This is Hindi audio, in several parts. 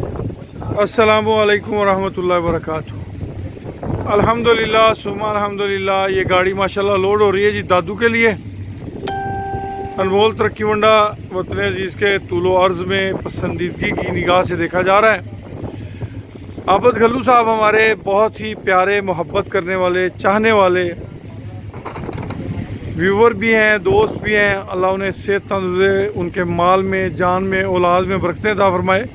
अस्सलामु अलैकुम वरहमतुल्लाहि वबरकातुहू। अल्हम्दुलिल्लाह सुम्मा अल्हम्दुलिल्लाह। ये गाड़ी माशाल्लाह लोड हो रही है जी दादू के लिए। अनमोल तरक्की वंडा वतन अजीज़ के तूलो अर्ज़ में पसंदीदगी की निगाह से देखा जा रहा है। आबद गल्लू साहब हमारे बहुत ही प्यारे, मोहब्बत करने वाले, चाहने वाले व्यूवर भी हैं, दोस्त भी हैं। अल्लाह उन्हें सेहत तंदुरुस्ती, उनके माल में, जान में, औलाद में बरकतें अता फरमाए।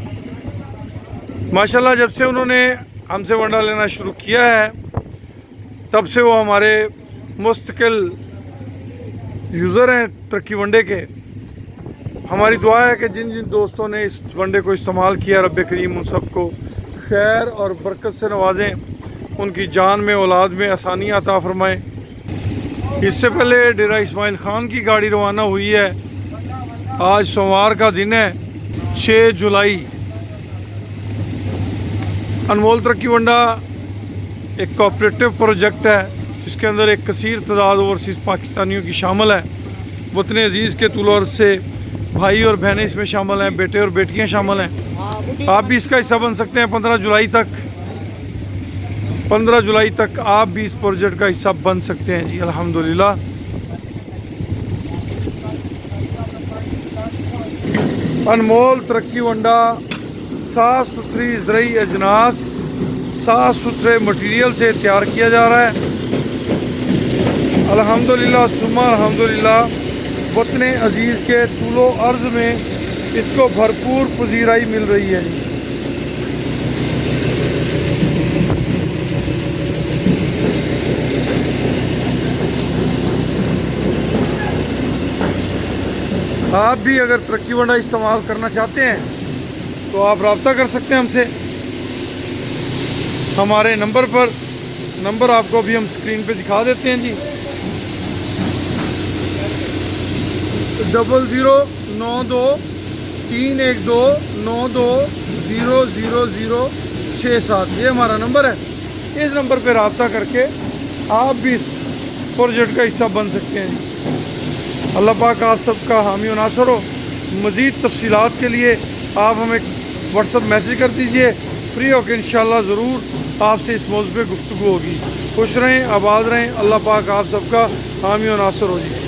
माशाल्लाह जब से उन्होंने हमसे वंडा लेना शुरू किया है तब से वो हमारे मुस्तकिल यूज़र हैं तरक्की वंडे के। हमारी दुआ है कि जिन जिन दोस्तों ने इस वंडे को इस्तेमाल किया, रब्बे करीम उन सबको खैर और बरकत से नवाजें, उनकी जान में, औलाद में आसानी अता फरमाएँ। इससे पहले डेरा इस्माइल ख़ान की गाड़ी रवाना हुई है। आज सोमवार का दिन है, 6 जुलाई। अनमोल तरक्की वंडा एक कोऑपरेटिव प्रोजेक्ट है जिसके अंदर एक कसीर तादाद ओवरसीज़ पाकिस्तानियों की शामिल है। वतन अजीज़ के तूल अर्ज़ से भाई और बहनें इसमें शामिल हैं, बेटे और बेटियां शामिल हैं। आप भी इसका हिस्सा बन सकते हैं। 15 जुलाई तक आप भी इस प्रोजेक्ट का हिस्सा बन सकते हैं जी। अल्हम्दुलिल्लाह। अनमोल तरक्की वंडा साफ़ सुथरी ज़रई अजनास, साफ़ सुथरे मटीरियल से तैयार किया जा रहा है। अल्हम्दुलिल्लाह सुम्मा अल्हम्दुलिल्लाह। वतन अजीज़ के तूलो अर्ज़ में इसको भरपूर पजीराई मिल रही है जी। आप भी अगर तरक्की वंडा इस्तेमाल करना चाहते हैं तो आप रब्ता कर सकते हैं हमसे हमारे नंबर पर। नंबर आपको अभी हम स्क्रीन पे दिखा देते हैं जी। 0092-312-92-00067 ये हमारा नंबर है। इस नंबर पे रब्ता करके आप भी इस प्रोजेक्ट का हिस्सा बन सकते हैं। अल्लाह पाक आप सबका हामी और नासर हो। मज़ीद तफसीलात के लिए आप हमें व्हाट्सअप मैसेज कर दीजिए। फ्री होकर इंशाल्लाह ज़रूर आपसे इस मौज़ू पे गुफ्तगू होगी। खुश रहें, आबाद रहें। अल्लाह पाक आप सबका हामी और नासर हो जी।